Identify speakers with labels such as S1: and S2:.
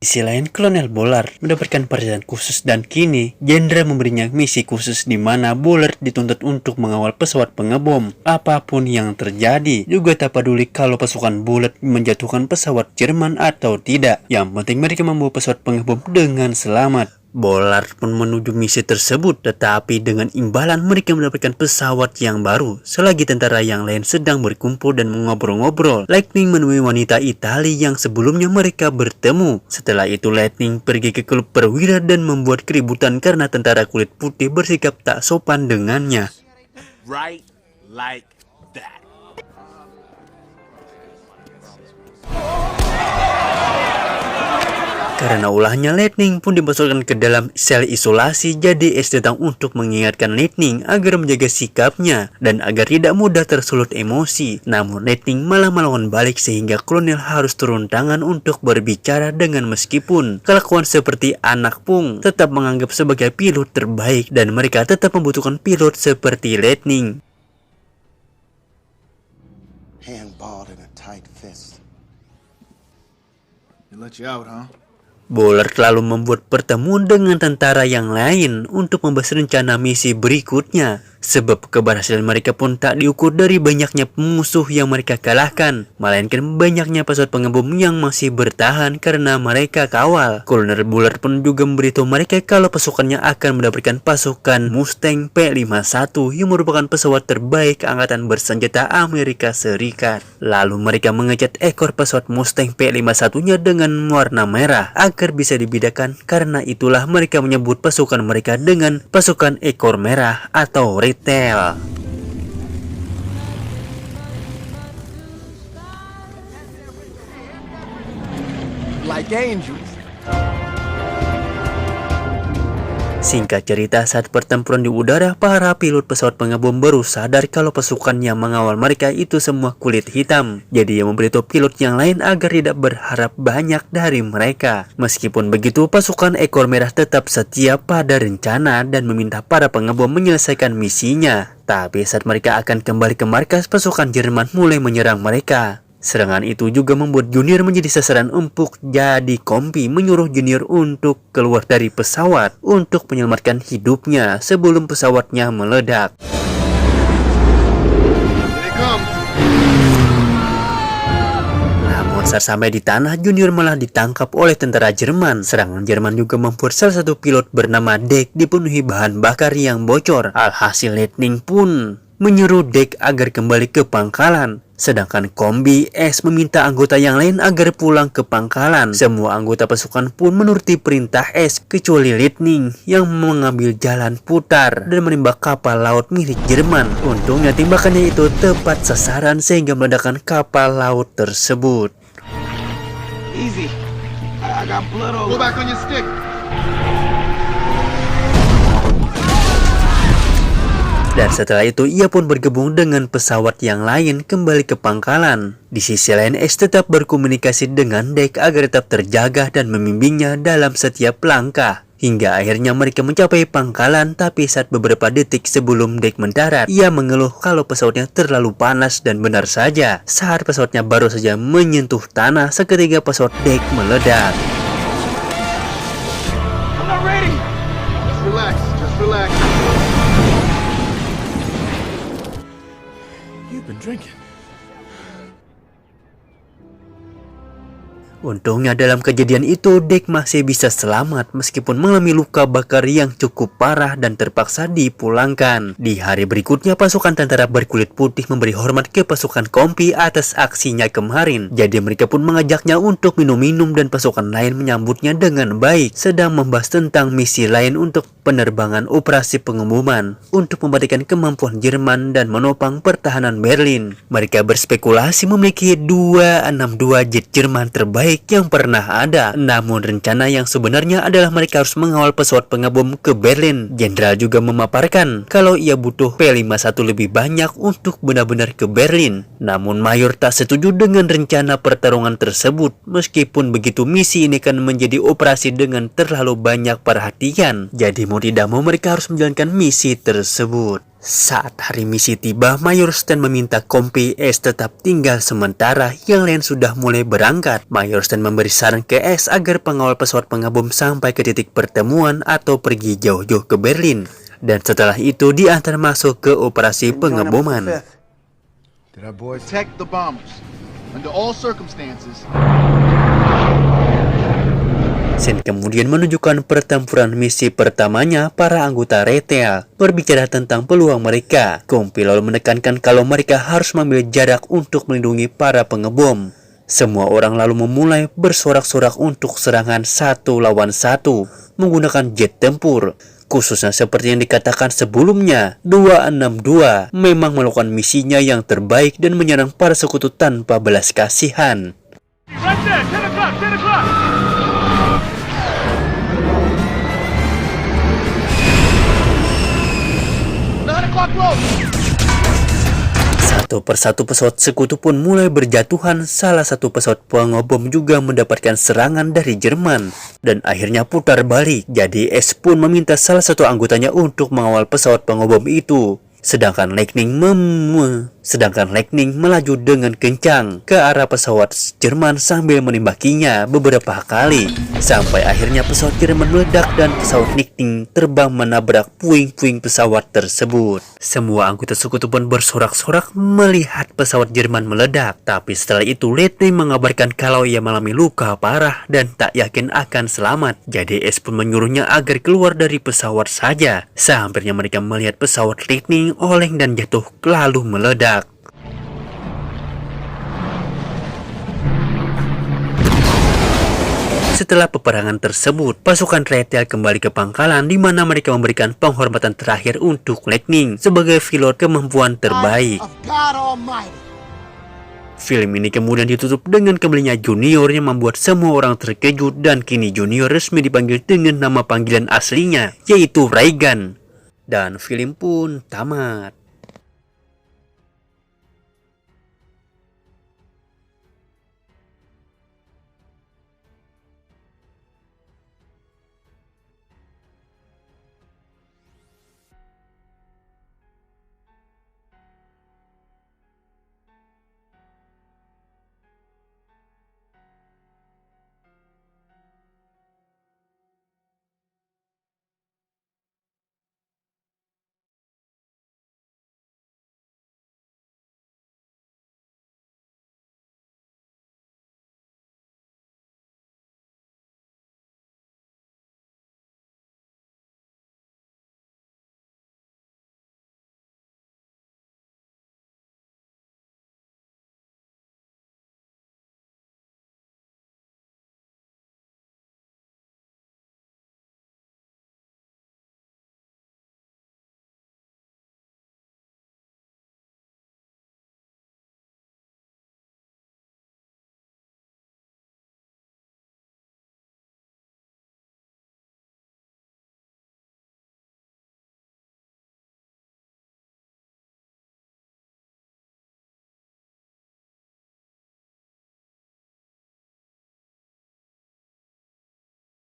S1: Di sisi lain, Kolonel Bollard mendapatkan perhatian khusus dan kini Jenderal memberinya misi khusus di mana Bollard dituntut untuk mengawal pesawat pengebom. Apapun yang terjadi, juga tak peduli kalau pasukan Bollard menjatuhkan pesawat Jerman atau tidak. Yang penting mereka membawa pesawat pengebom dengan selamat. Bollard pun menuju misi tersebut, tetapi dengan imbalan mereka mendapatkan pesawat yang baru. Selagi tentara yang lain sedang berkumpul dan mengobrol-ngobrol, Lightning menemui wanita Italia yang sebelumnya mereka bertemu. Setelah itu Lightning pergi ke klub perwira dan membuat keributan karena tentara kulit putih bersikap tak sopan dengannya.
S2: Right like that.
S1: Karena ulahnya, Lightning pun dimasukkan ke dalam sel isolasi. Jadi Ace datang untuk mengingatkan Lightning agar menjaga sikapnya dan agar tidak mudah tersulut emosi. Namun Lightning malah melawan balik sehingga Kolonel harus turun tangan untuk berbicara dengan meskipun kelakuan seperti anak pung tetap menganggap sebagai pilot terbaik dan mereka tetap membutuhkan pilot seperti Lightning.
S3: Hand balled in a tight fist.
S4: They let you out, huh?
S1: Bollard lalu membuat pertemuan dengan tentara yang lain untuk membahas rencana misi berikutnya. Sebab keberhasilan mereka pun tak diukur dari banyaknya musuh yang mereka kalahkan, melainkan banyaknya pesawat pengebom yang masih bertahan karena mereka kawal. Kolonel Bollard pun juga memberitahu mereka kalau pasukannya akan mendapatkan pasukan Mustang P-51 yang merupakan pesawat terbaik angkatan bersenjata Amerika Serikat. Lalu mereka mengecat ekor pesawat Mustang P-51-nya dengan warna merah agar bisa dibedakan. Karena itulah mereka menyebut pasukan mereka dengan pasukan ekor merah atau retail.
S4: Like angels.
S1: Singkat cerita, saat pertempuran di udara, para pilot pesawat pengebom baru sadar kalau pasukan yang mengawal mereka itu semua kulit hitam. Jadi ia memberitahu pilot yang lain agar tidak berharap banyak dari mereka. Meskipun begitu, pasukan ekor merah tetap setia pada rencana dan meminta para pengebom menyelesaikan misinya. Tapi saat mereka akan kembali ke markas, pasukan Jerman mulai menyerang mereka. Serangan itu juga membuat Junior menjadi sasaran empuk. Jadi Kompi menyuruh Junior untuk keluar dari pesawat untuk menyelamatkan hidupnya sebelum pesawatnya meledak. Namun saat sampai di tanah, Junior malah ditangkap oleh tentara Jerman. Serangan Jerman juga membuat salah satu pilot bernama Deke dipenuhi bahan bakar yang bocor. Alhasil Lightning pun menyuruh Deke agar kembali ke pangkalan. Sedangkan Kombi S meminta anggota yang lain agar pulang ke pangkalan. Semua anggota pasukan pun menuruti perintah S kecuali Lightning yang mengambil jalan putar dan menembak kapal laut milik Jerman. Untungnya tembakannya itu tepat sasaran sehingga meledakkan kapal laut tersebut.
S4: Easy. I got blood all. Go back on your stick.
S1: Dan setelah itu ia pun bergabung dengan pesawat yang lain kembali ke pangkalan. Di sisi lain, Ace tetap berkomunikasi dengan Deke agar tetap terjaga dan membimbingnya dalam setiap langkah. Hingga akhirnya mereka mencapai pangkalan, tapi saat beberapa detik sebelum Deke mendarat, ia mengeluh kalau pesawatnya terlalu panas dan benar saja. Saat pesawatnya baru saja menyentuh tanah, seketika pesawat Deke meledak.
S4: I'm not ready. Just relax. Just relax. You've been drinking.
S1: Untungnya dalam kejadian itu Deke masih bisa selamat meskipun mengalami luka bakar yang cukup parah dan terpaksa dipulangkan. Di hari berikutnya pasukan tentara berkulit putih memberi hormat ke pasukan Kompi atas aksinya kemarin. Jadi mereka pun mengajaknya untuk minum-minum dan pasukan lain menyambutnya dengan baik. Sedang membahas tentang misi lain untuk penerbangan operasi pengumuman untuk membuktikan kemampuan Jerman dan menopang pertahanan Berlin. Mereka berspekulasi memiliki 262 jet Jerman terbaik yang pernah ada. Namun rencana yang sebenarnya adalah mereka harus mengawal pesawat pengebom ke Berlin. Jenderal juga memaparkan kalau ia butuh P-51 lebih banyak untuk benar-benar ke Berlin. Namun Mayor tak setuju dengan rencana pertarungan tersebut. Meskipun begitu, misi ini kan menjadi operasi dengan terlalu banyak perhatian. Jadi mau tidak mau mereka harus menjalankan misi tersebut. Saat hari misi tiba, Mayor Stan meminta kompi S tetap tinggal sementara, yang lain sudah mulai berangkat. Mayor Stan memberi saran ke S agar pengawal pesawat pengebom sampai ke titik pertemuan atau pergi jauh-jauh ke Berlin. Dan setelah itu diantar masuk ke operasi pengeboman.
S4: Did our boys protect the bombers under all circumstances?
S1: Sen kemudian menunjukkan pertempuran misi pertamanya para anggota Retail, berbicara tentang peluang mereka. Kompi lalu menekankan kalau mereka harus mengambil jarak untuk melindungi para pengebom. Semua orang lalu memulai bersorak-sorak untuk serangan 1 lawan 1 menggunakan jet tempur. Khususnya seperti yang dikatakan sebelumnya, 262 memang melakukan misinya yang terbaik dan menyerang para sekutu tanpa belas kasihan.
S2: Right there, 10 o'clock, 10 o'clock!
S1: Satu persatu pesawat sekutu pun mulai berjatuhan. Salah satu pesawat pengebom juga mendapatkan serangan dari Jerman dan akhirnya putar balik. Jadi S pun meminta salah satu anggotanya untuk mengawal pesawat pengebom itu. Sedangkan Lightning melaju dengan kencang ke arah pesawat Jerman sambil menimbakinya beberapa kali. Sampai akhirnya pesawat Jerman meledak dan pesawat Lightning terbang menabrak puing-puing pesawat tersebut. Semua anggota sekutu pun bersorak-sorak melihat pesawat Jerman meledak. Tapi setelah itu Lightning mengabarkan kalau ia mengalami luka parah dan tak yakin akan selamat. Jadi S pun menyuruhnya agar keluar dari pesawat saja. Sehampirnya mereka melihat pesawat Lightning oleng dan jatuh lalu meledak. Setelah peperangan tersebut, pasukan Retail kembali ke pangkalan di mana mereka memberikan penghormatan terakhir untuk Lightning sebagai pilot kemampuan terbaik. Film ini kemudian ditutup dengan kembalinya Junior yang membuat semua orang terkejut dan kini Junior resmi dipanggil dengan nama panggilan aslinya yaitu Reagan. Dan film pun tamat.